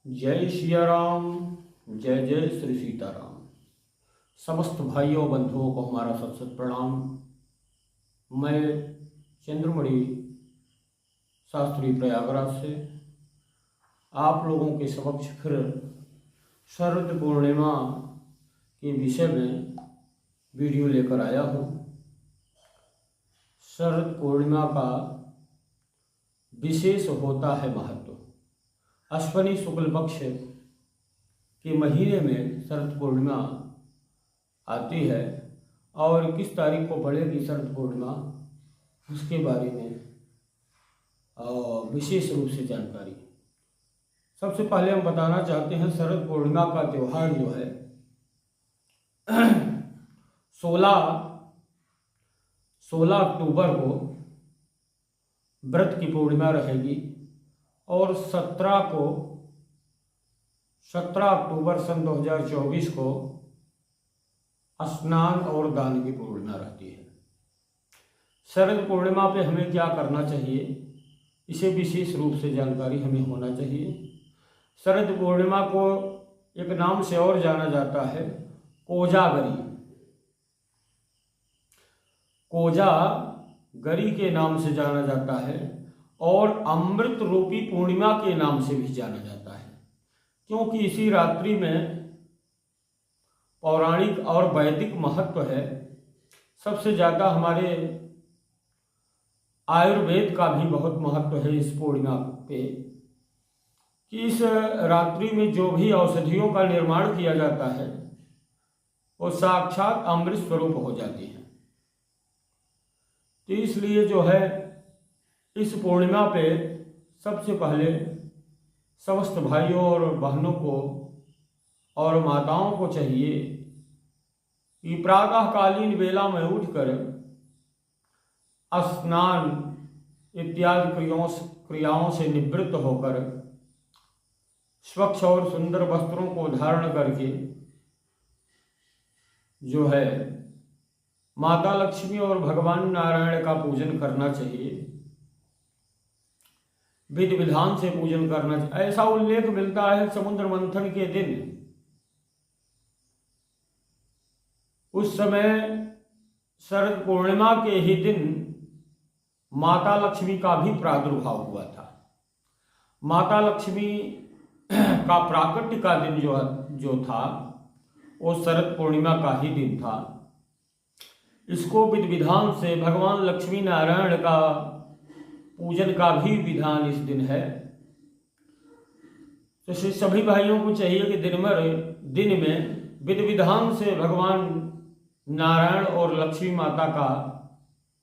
जय सिया राम। जय जय श्री सीताराम। समस्त भाइयों बंधुओं को हमारा सत सत प्रणाम। मैं चंद्रमणि शास्त्री प्रयागराज से आप लोगों के समक्ष फिर शरद पूर्णिमा के विषय में वीडियो लेकर आया हूँ। शरद पूर्णिमा का विशेष होता है महत्व। अश्विनी शुक्ल पक्ष के महीने में शरद पूर्णिमा आती है और किस तारीख को पड़ेगी शरद पूर्णिमा, उसके बारे में विशेष रूप से जानकारी। सबसे पहले हम बताना चाहते हैं शरद पूर्णिमा का त्यौहार जो है 16 अक्टूबर को व्रत की पूर्णिमा रहेगी और 17 अक्टूबर सन 2024 को स्नान और दान की पूर्णिमा रहती है। शरद पूर्णिमा पे हमें क्या करना चाहिए, इसे विशेष रूप से जानकारी हमें होना चाहिए। शरद पूर्णिमा को एक नाम से और जाना जाता है कोजागरी। कोजागरी के नाम से जाना जाता है और अमृत रूपी पूर्णिमा के नाम से भी जाना जाता है, क्योंकि इसी रात्रि में पौराणिक और वैदिक महत्व है। सबसे ज़्यादा हमारे आयुर्वेद का भी बहुत महत्व है इस पूर्णिमा पे, कि इस रात्रि में जो भी औषधियों का निर्माण किया जाता है वो साक्षात अमृत स्वरूप हो जाती हैं। तो इसलिए जो है इस पूर्णिमा पे सबसे पहले समस्त भाइयों और बहनों को और माताओं को चाहिए कि प्रातःकालीन वेला में उठकर स्नान इत्यादि क्रियाओं से निवृत्त होकर स्वच्छ और सुंदर वस्त्रों को धारण करके जो है माता लक्ष्मी और भगवान नारायण का पूजन करना चाहिए। विधि विधान से पूजन करना चाहिए। ऐसा उल्लेख मिलता है समुद्र मंथन के दिन, उस समय शरद पूर्णिमा के ही दिन माता लक्ष्मी का भी प्रादुर्भाव हुआ था। माता लक्ष्मी का प्राकट्य का दिन जो था वो शरद पूर्णिमा का ही दिन था। इसको विधि विधान से भगवान लक्ष्मी नारायण का पूजन का भी विधान इस दिन है। तो सभी भाइयों को चाहिए कि दिन में विधि विधान से भगवान नारायण और लक्ष्मी माता का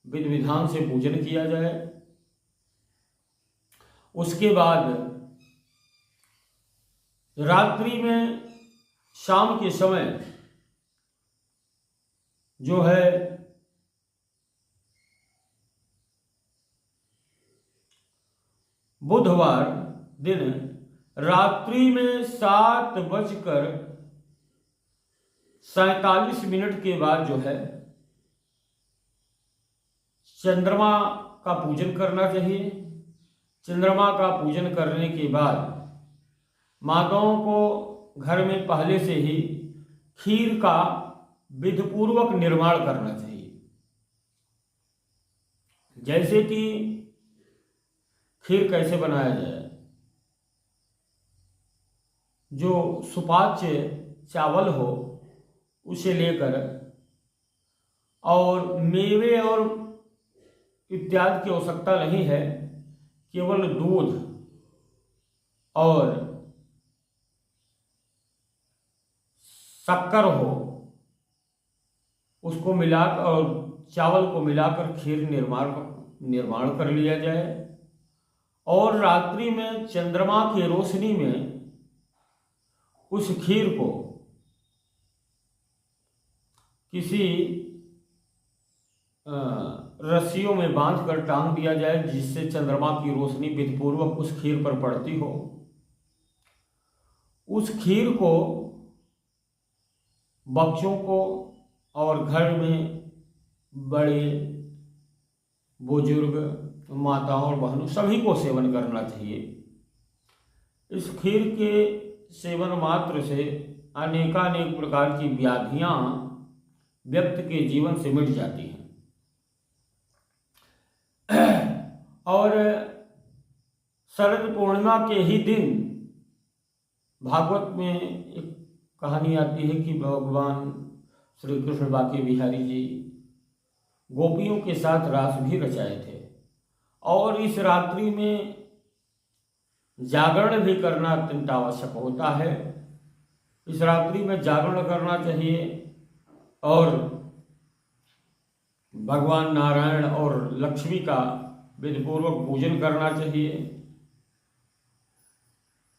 विधि विधान से पूजन किया जाए। उसके बाद रात्रि में शाम के समय जो है बुधवार दिन रात्रि में 7:47 के बाद जो है चंद्रमा का पूजन करना चाहिए। चंद्रमा का पूजन करने के बाद माताओं को घर में पहले से ही खीर का विधिपूर्वक निर्माण करना चाहिए। जैसे कि खीर कैसे बनाया जाए, जो सुपाच्य चावल हो उसे लेकर और मेवे और इत्यादि की आवश्यकता नहीं है, केवल दूध और शक्कर हो उसको मिलाकर और चावल को मिलाकर खीर निर्माण कर लिया जाए और रात्रि में चंद्रमा की रोशनी में उस खीर को किसी रस्सियों में बांधकर टांग दिया जाए, जिससे चंद्रमा की रोशनी विधिपूर्वक उस खीर पर पड़ती हो। उस खीर को बच्चों को और घर में बड़े बुजुर्ग माताओं और बहनों सभी को सेवन करना चाहिए। इस खीर के सेवन मात्र से अनेकानेक प्रकार की व्याधियां व्यक्ति के जीवन से मिट जाती हैं। और शरद पूर्णिमा के ही दिन भागवत में एक कहानी आती है कि भगवान श्री कृष्ण बांके बिहारी जी गोपियों के साथ रास भी रचाए थे, और इस रात्रि में जागरण भी करना अत्यंत आवश्यक होता है। इस रात्रि में जागरण करना चाहिए और भगवान नारायण और लक्ष्मी का विधिपूर्वक पूजन करना चाहिए,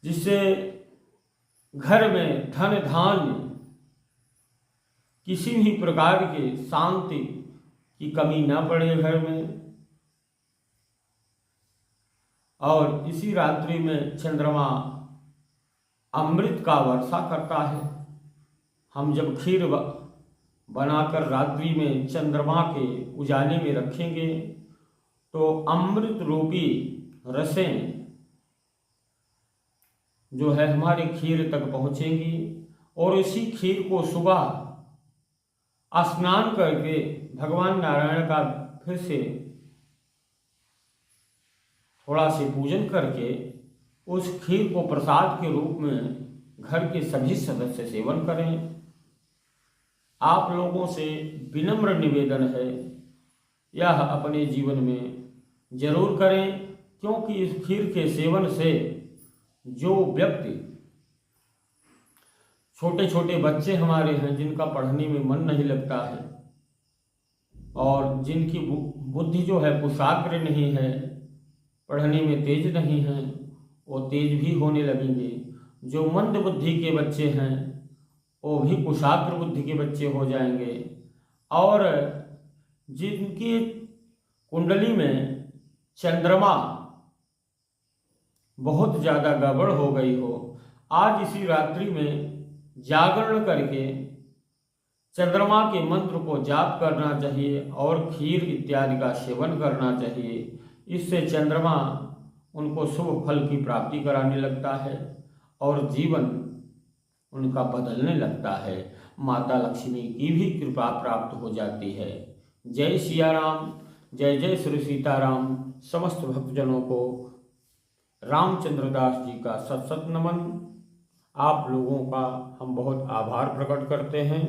जिससे घर में धन धान्य किसी भी प्रकार के शांति की कमी ना पड़े घर में। और इसी रात्रि में चंद्रमा अमृत का वर्षा करता है। हम जब खीर बनाकर रात्रि में चंद्रमा के उजाले में रखेंगे तो अमृत रूपी रसें जो है हमारे खीर तक पहुंचेंगी, और इसी खीर को सुबह स्नान करके भगवान नारायण का फिर से थोड़ा से पूजन करके उस खीर को प्रसाद के रूप में घर के सभी सदस्य सेवन करें। आप लोगों से विनम्र निवेदन है, यह अपने जीवन में जरूर करें, क्योंकि इस खीर के सेवन से जो व्यक्ति, छोटे छोटे बच्चे हमारे हैं जिनका पढ़ने में मन नहीं लगता है और जिनकी बुद्धि जो है कुशाग्र नहीं है, पढ़ने में तेज नहीं है, वो तेज भी होने लगेंगे। जो मंद बुद्धि के बच्चे हैं वो भी कुशाग्र बुद्धि के बच्चे हो जाएंगे, और जिनकी कुंडली में चंद्रमा बहुत ज़्यादा गड़बड़ हो गई हो, आज इसी रात्रि में जागरण करके चंद्रमा के मंत्र को जाप करना चाहिए और खीर इत्यादि का सेवन करना चाहिए। इससे चंद्रमा उनको शुभ फल की प्राप्ति कराने लगता है और जीवन उनका बदलने लगता है। माता लक्ष्मी की भी कृपा प्राप्त हो जाती है। जय सिया राम, जय जय श्री सीताराम। समस्त भक्तजनों को रामचंद्र दास जी का सत सत नमन। आप लोगों का हम बहुत आभार प्रकट करते हैं।